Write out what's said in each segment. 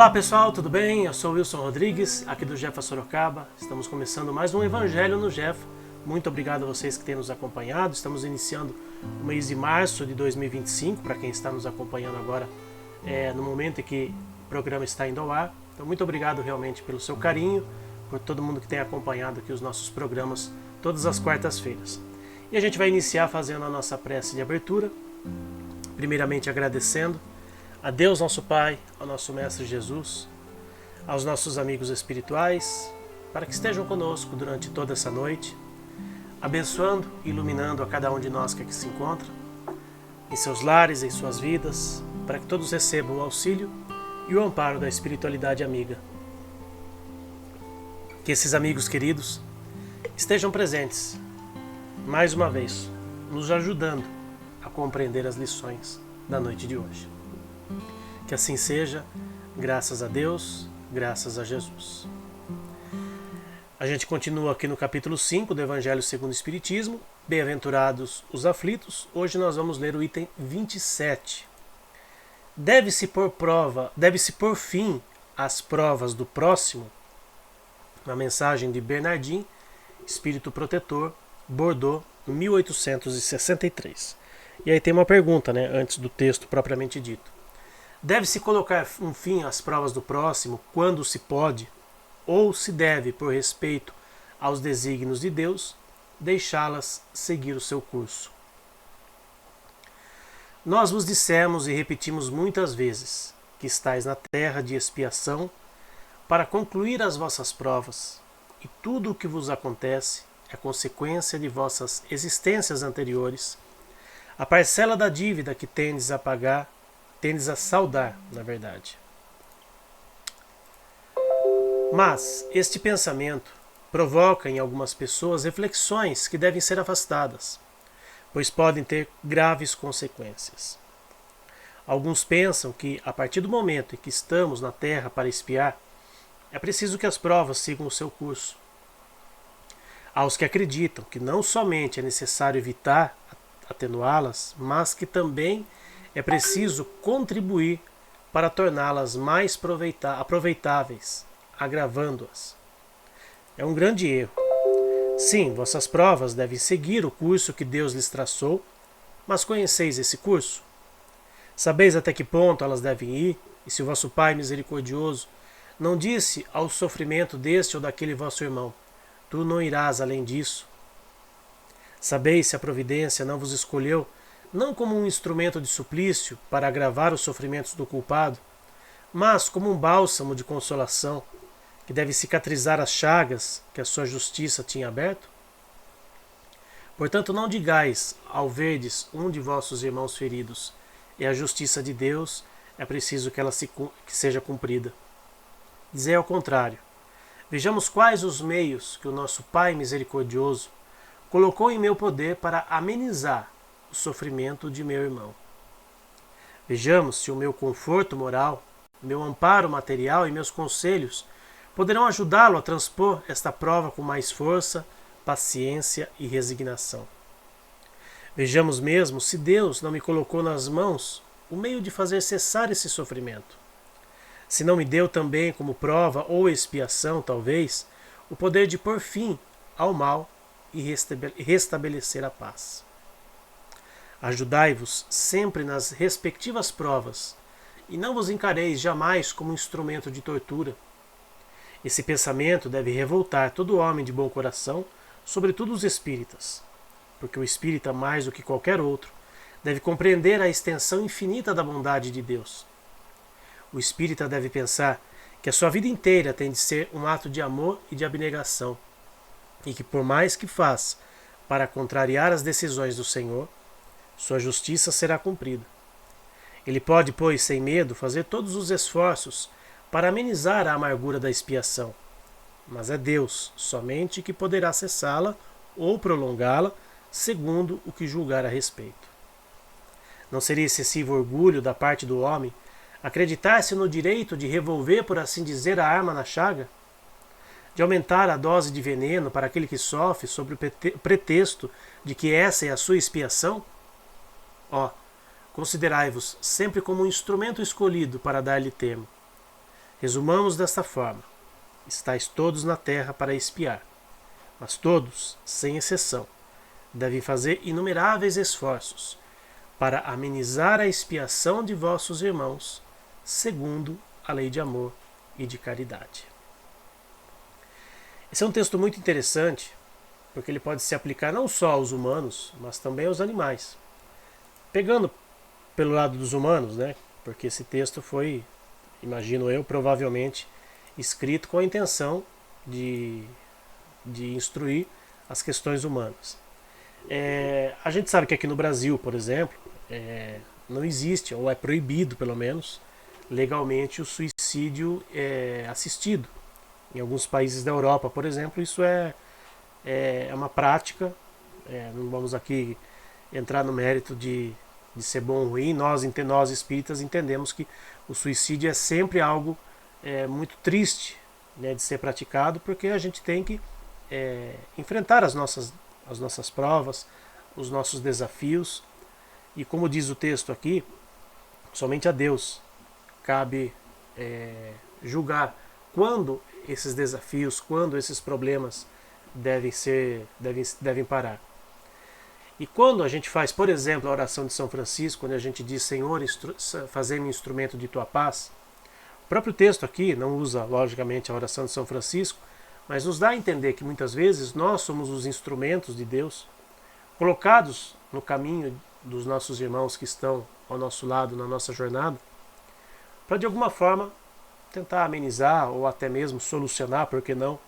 Olá pessoal, tudo bem? Eu sou Wilson Rodrigues, aqui do Jefa Sorocaba. Estamos começando mais um Evangelho no Jefa. Muito obrigado a vocês que têm nos acompanhado. Estamos iniciando o mês de março de 2025, para quem está nos acompanhando agora, no momento em que o programa está indo ao ar. Então muito obrigado realmente pelo seu carinho, por todo mundo que tem acompanhado aqui os nossos programas todas as quartas-feiras. E a gente vai iniciar fazendo a nossa prece de abertura, primeiramente agradecendo a Deus nosso Pai, ao nosso Mestre Jesus, aos nossos amigos espirituais, para que estejam conosco durante toda essa noite, abençoando e iluminando a cada um de nós que aqui se encontra, em seus lares, em suas vidas, para que todos recebam o auxílio e o amparo da espiritualidade amiga. Que esses amigos queridos estejam presentes, mais uma vez, nos ajudando a compreender as lições da noite de hoje. Que assim seja, graças a Deus, graças a Jesus. A gente continua aqui no capítulo 5 do Evangelho segundo o Espiritismo, Bem-aventurados os aflitos. Hoje nós vamos ler o item 27. Deve-se pôr fim às provas do próximo? Uma mensagem de Bernardin, Espírito Protetor, Bordeaux, 1863. E aí tem uma pergunta, antes do texto propriamente dito. Deve-se colocar um fim às provas do próximo quando se pode, ou se deve, por respeito aos desígnios de Deus, deixá-las seguir o seu curso? Nós vos dissemos e repetimos muitas vezes que estáis na terra de expiação para concluir as vossas provas, e tudo o que vos acontece é consequência de vossas existências anteriores, a parcela da dívida que tendes a pagar, tendes a saldar, na verdade. Mas este pensamento provoca em algumas pessoas reflexões que devem ser afastadas, pois podem ter graves consequências. Alguns pensam que, a partir do momento em que estamos na Terra para espiar, é preciso que as provas sigam o seu curso. Há os que acreditam que não somente é necessário evitar atenuá-las, mas que também é preciso contribuir para torná-las mais aproveitáveis, agravando-as. É um grande erro. Sim, vossas provas devem seguir o curso que Deus lhes traçou, mas conheceis esse curso? Sabeis até que ponto elas devem ir, e se o vosso Pai misericordioso não disse ao sofrimento deste ou daquele vosso irmão, tu não irás além disso? Sabeis se a providência não vos escolheu não como um instrumento de suplício para agravar os sofrimentos do culpado, mas como um bálsamo de consolação que deve cicatrizar as chagas que a sua justiça tinha aberto? Portanto, não digais, ao verdes um de vossos irmãos feridos, é a justiça de Deus, é preciso que ela seja cumprida. Dizei ao contrário. Vejamos quais os meios que o nosso Pai misericordioso colocou em meu poder para amenizar o sofrimento de meu irmão. Vejamos se o meu conforto moral, meu amparo material e meus conselhos poderão ajudá-lo a transpor esta prova com mais força, paciência e resignação. Vejamos mesmo se Deus não me colocou nas mãos o meio de fazer cessar esse sofrimento. Se não me deu também como prova ou expiação, talvez, o poder de pôr fim ao mal e restabelecer a paz. Ajudai-vos sempre nas respectivas provas, e não vos encareis jamais como instrumento de tortura. Esse pensamento deve revoltar todo homem de bom coração, sobretudo os espíritas, porque o espírita, mais do que qualquer outro, deve compreender a extensão infinita da bondade de Deus. O espírita deve pensar que a sua vida inteira tem de ser um ato de amor e de abnegação, e que por mais que faça para contrariar as decisões do Senhor, sua justiça será cumprida. Ele pode, pois, sem medo, fazer todos os esforços para amenizar a amargura da expiação, mas é Deus somente que poderá cessá-la ou prolongá-la, segundo o que julgar a respeito. Não seria excessivo orgulho da parte do homem acreditar-se no direito de revolver, por assim dizer, a arma na chaga? De aumentar a dose de veneno para aquele que sofre sob o pretexto de que essa é a sua expiação? Considerai-vos sempre como um instrumento escolhido para dar-lhe termo. Resumamos desta forma: estáis todos na terra para espiar, mas todos, sem exceção, devem fazer inumeráveis esforços para amenizar a expiação de vossos irmãos, segundo a lei de amor e de caridade. Esse é um texto muito interessante, porque ele pode se aplicar não só aos humanos, mas também aos animais. Pegando pelo lado dos humanos, né? Porque esse texto foi, imagino eu, provavelmente escrito com a intenção de instruir as questões humanas. A gente sabe que aqui no Brasil, por exemplo, não existe, ou é proibido pelo menos, legalmente o suicídio assistido. Em alguns países da Europa, por exemplo, isso é uma prática. Não vamos aqui entrar no mérito de ser bom ou ruim. Nós espíritas entendemos que o suicídio é sempre algo muito triste, né, de ser praticado, porque a gente tem que enfrentar as nossas provas, os nossos desafios. E como diz o texto aqui, somente a Deus cabe julgar quando esses desafios, quando esses problemas devem parar. E quando a gente faz, por exemplo, a oração de São Francisco, quando a gente diz: Senhor, fazei-me instrumento de tua paz, o próprio texto aqui não usa, logicamente, a oração de São Francisco, mas nos dá a entender que muitas vezes nós somos os instrumentos de Deus, colocados no caminho dos nossos irmãos que estão ao nosso lado na nossa jornada, para de alguma forma tentar amenizar ou até mesmo solucionar, por que não,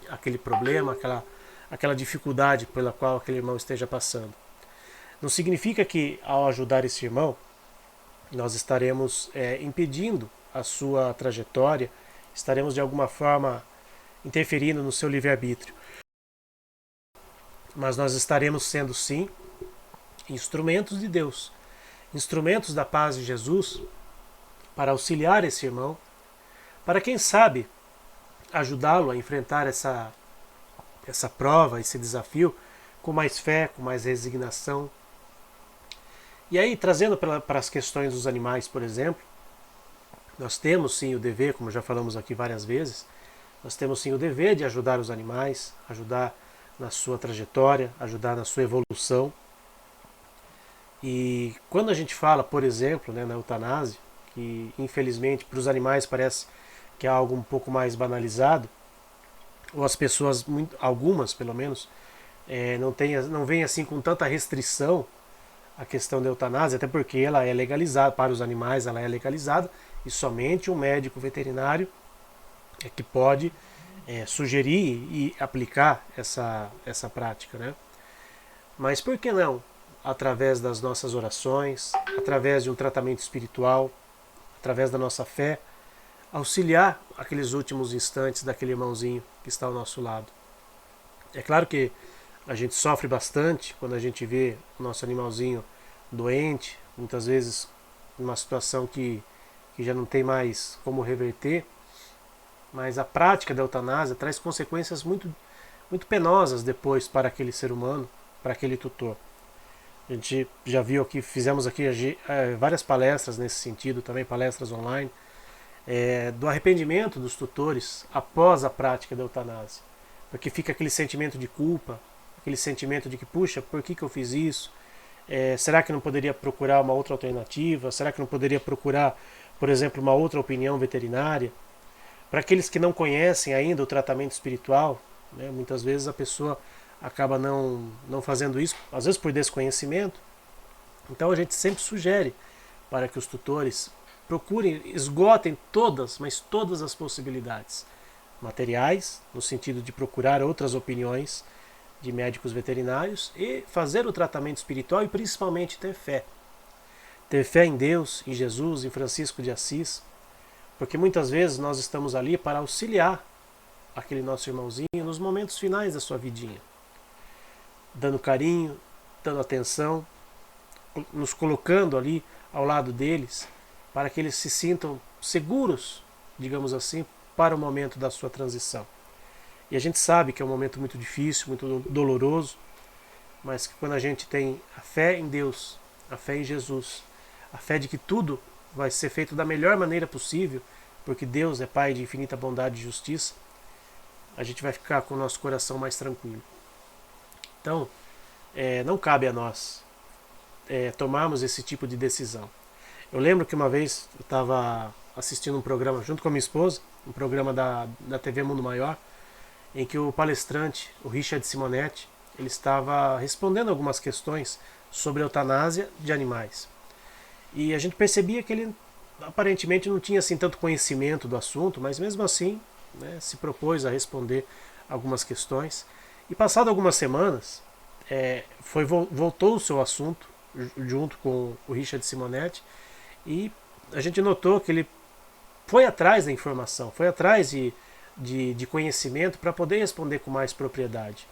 aquele problema, aquela dificuldade pela qual aquele irmão esteja passando. Não significa que ao ajudar esse irmão nós estaremos impedindo a sua trajetória, estaremos de alguma forma interferindo no seu livre-arbítrio. Mas nós estaremos sendo, sim, instrumentos de Deus, instrumentos da paz de Jesus, para auxiliar esse irmão, para, quem sabe, ajudá-lo a enfrentar essa prova, esse desafio, com mais fé, com mais resignação. E aí, trazendo para as questões dos animais, por exemplo, nós temos sim o dever, como já falamos aqui várias vezes, nós temos sim o dever de ajudar os animais, ajudar na sua trajetória, ajudar na sua evolução. E quando a gente fala, por exemplo, né, na eutanásia, que infelizmente para os animais parece que é algo um pouco mais banalizado, ou as pessoas, algumas pelo menos, não veem assim com tanta restrição a questão da eutanásia, até porque ela é legalizada, para os animais ela é legalizada, e somente um médico veterinário é que pode sugerir e aplicar essa prática, né? Mas por que não, através das nossas orações, através de um tratamento espiritual, através da nossa fé, auxiliar aqueles últimos instantes daquele irmãozinho que está ao nosso lado? É claro que a gente sofre bastante quando a gente vê o nosso animalzinho doente, muitas vezes numa situação que já não tem mais como reverter, mas a prática da eutanásia traz consequências muito, muito penosas depois para aquele ser humano, para aquele tutor. A gente já viu aqui, fizemos aqui várias palestras nesse sentido, também palestras online, do arrependimento dos tutores após a prática da eutanásia. Porque fica aquele sentimento de culpa, aquele sentimento de que, puxa, por que eu fiz isso? Será que não poderia procurar uma outra alternativa? Será que não poderia procurar, por exemplo, uma outra opinião veterinária? Para aqueles que não conhecem ainda o tratamento espiritual, né, muitas vezes a pessoa acaba não fazendo isso, às vezes por desconhecimento. Então a gente sempre sugere para que os tutores procurem, esgotem todas, mas todas as possibilidades materiais, no sentido de procurar outras opiniões de médicos veterinários e fazer o tratamento espiritual e principalmente ter fé. Ter fé em Deus, em Jesus, em Francisco de Assis, porque muitas vezes nós estamos ali para auxiliar aquele nosso irmãozinho nos momentos finais da sua vidinha, dando carinho, dando atenção, nos colocando ali ao lado deles, para que eles se sintam seguros, digamos assim, para o momento da sua transição. E a gente sabe que é um momento muito difícil, muito doloroso, mas que quando a gente tem a fé em Deus, a fé em Jesus, a fé de que tudo vai ser feito da melhor maneira possível, porque Deus é Pai de infinita bondade e justiça, a gente vai ficar com o nosso coração mais tranquilo. Então, não cabe a nós tomarmos esse tipo de decisão. Eu lembro que uma vez eu estava assistindo um programa junto com a minha esposa, um programa da TV Mundo Maior, em que o palestrante, o Richard Simonetti, ele estava respondendo algumas questões sobre a eutanásia de animais. E a gente percebia que ele aparentemente não tinha assim tanto conhecimento do assunto, mas mesmo assim, né, se propôs a responder algumas questões. E passado algumas semanas, voltou o seu assunto junto com o Richard Simonetti, e a gente notou que ele foi atrás da informação, foi atrás de conhecimento para poder responder com mais propriedade.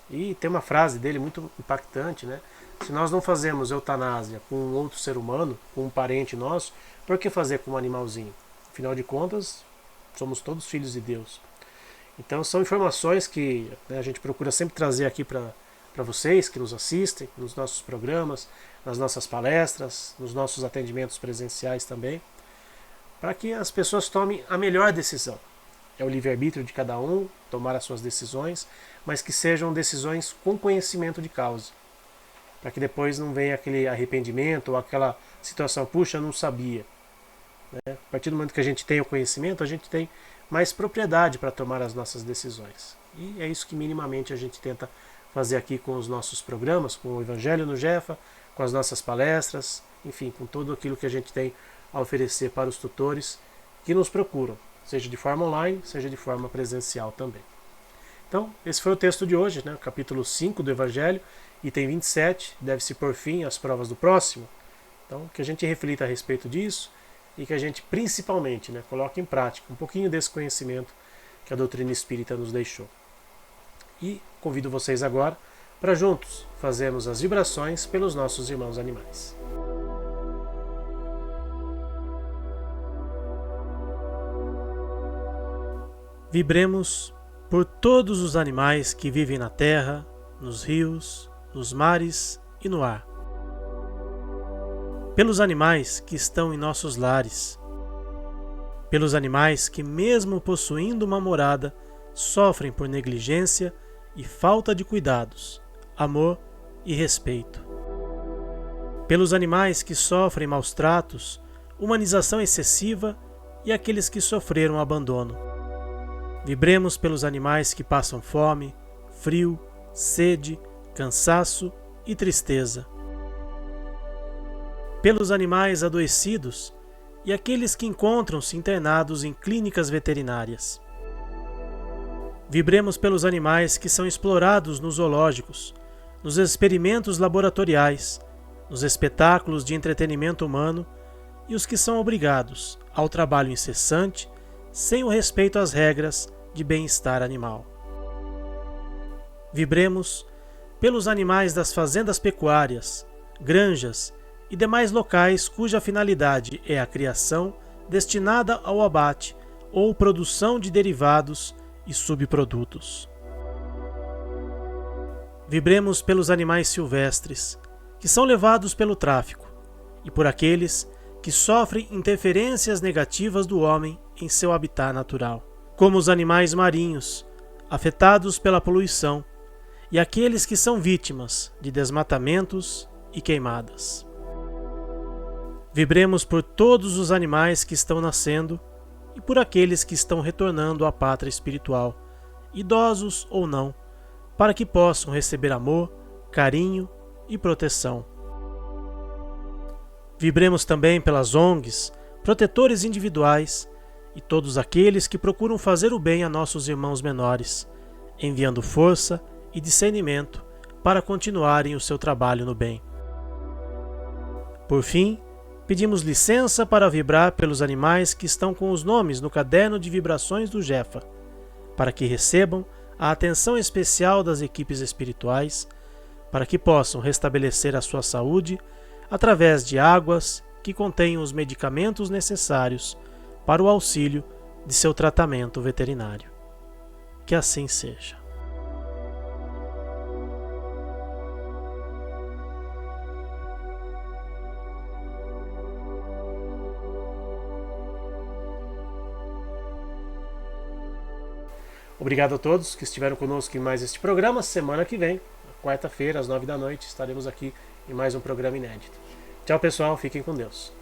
E tem uma frase dele muito impactante, né? Se nós não fazemos eutanásia com um outro ser humano, com um parente nosso, por que fazer com um animalzinho? Afinal de contas, somos todos filhos de Deus. Então são informações que, né, a gente procura sempre trazer aqui para vocês que nos assistem, nos nossos programas, nas nossas palestras, nos nossos atendimentos presenciais também, para que as pessoas tomem a melhor decisão. É o livre-arbítrio de cada um, tomar as suas decisões, mas que sejam decisões com conhecimento de causa. Para que depois não venha aquele arrependimento ou aquela situação, puxa, eu não sabia. A partir do momento que a gente tem o conhecimento, a gente tem mais propriedade para tomar as nossas decisões. E é isso que minimamente a gente tenta fazer aqui com os nossos programas, com o Evangelho no Jefa, com as nossas palestras, enfim, com tudo aquilo que a gente tem a oferecer para os tutores que nos procuram, seja de forma online, seja de forma presencial também. Então, esse foi o texto de hoje, né? Capítulo 5 do Evangelho, item 27, deve-se por fim às provas do próximo. Então, que a gente reflita a respeito disso e que a gente, principalmente, né, coloque em prática um pouquinho desse conhecimento que a doutrina espírita nos deixou. E convido vocês agora para juntos fazermos as vibrações pelos nossos irmãos animais. Vibremos por todos os animais que vivem na terra, nos rios, nos mares e no ar. Pelos animais que estão em nossos lares. Pelos animais que, mesmo possuindo uma morada, sofrem por negligência e falta de cuidados, amor e respeito. Pelos animais que sofrem maus tratos, humanização excessiva e aqueles que sofreram abandono. Vibremos pelos animais que passam fome, frio, sede, cansaço e tristeza. Pelos animais adoecidos e aqueles que encontram-se internados em clínicas veterinárias. Vibremos pelos animais que são explorados nos zoológicos, nos experimentos laboratoriais, nos espetáculos de entretenimento humano e os que são obrigados ao trabalho incessante, sem o respeito às regras de bem-estar animal. Vibremos pelos animais das fazendas pecuárias, granjas e demais locais cuja finalidade é a criação destinada ao abate ou produção de derivados e subprodutos. Vibremos pelos animais silvestres, que são levados pelo tráfico, e por aqueles que sofrem interferências negativas do homem em seu habitat natural, como os animais marinhos, afetados pela poluição, e aqueles que são vítimas de desmatamentos e queimadas. Vibremos por todos os animais que estão nascendo e por aqueles que estão retornando à pátria espiritual, idosos ou não, para que possam receber amor, carinho e proteção. Vibremos também pelas ONGs, protetores individuais e todos aqueles que procuram fazer o bem a nossos irmãos menores, enviando força e discernimento para continuarem o seu trabalho no bem. Por fim, pedimos licença para vibrar pelos animais que estão com os nomes no caderno de vibrações do Jefa, para que recebam a atenção especial das equipes espirituais, para que possam restabelecer a sua saúde através de águas que contenham os medicamentos necessários para o auxílio de seu tratamento veterinário. Que assim seja. Obrigado a todos que estiveram conosco em mais este programa. Semana que vem, quarta-feira, às 9 da noite, estaremos aqui em mais um programa inédito. Tchau, pessoal. Fiquem com Deus.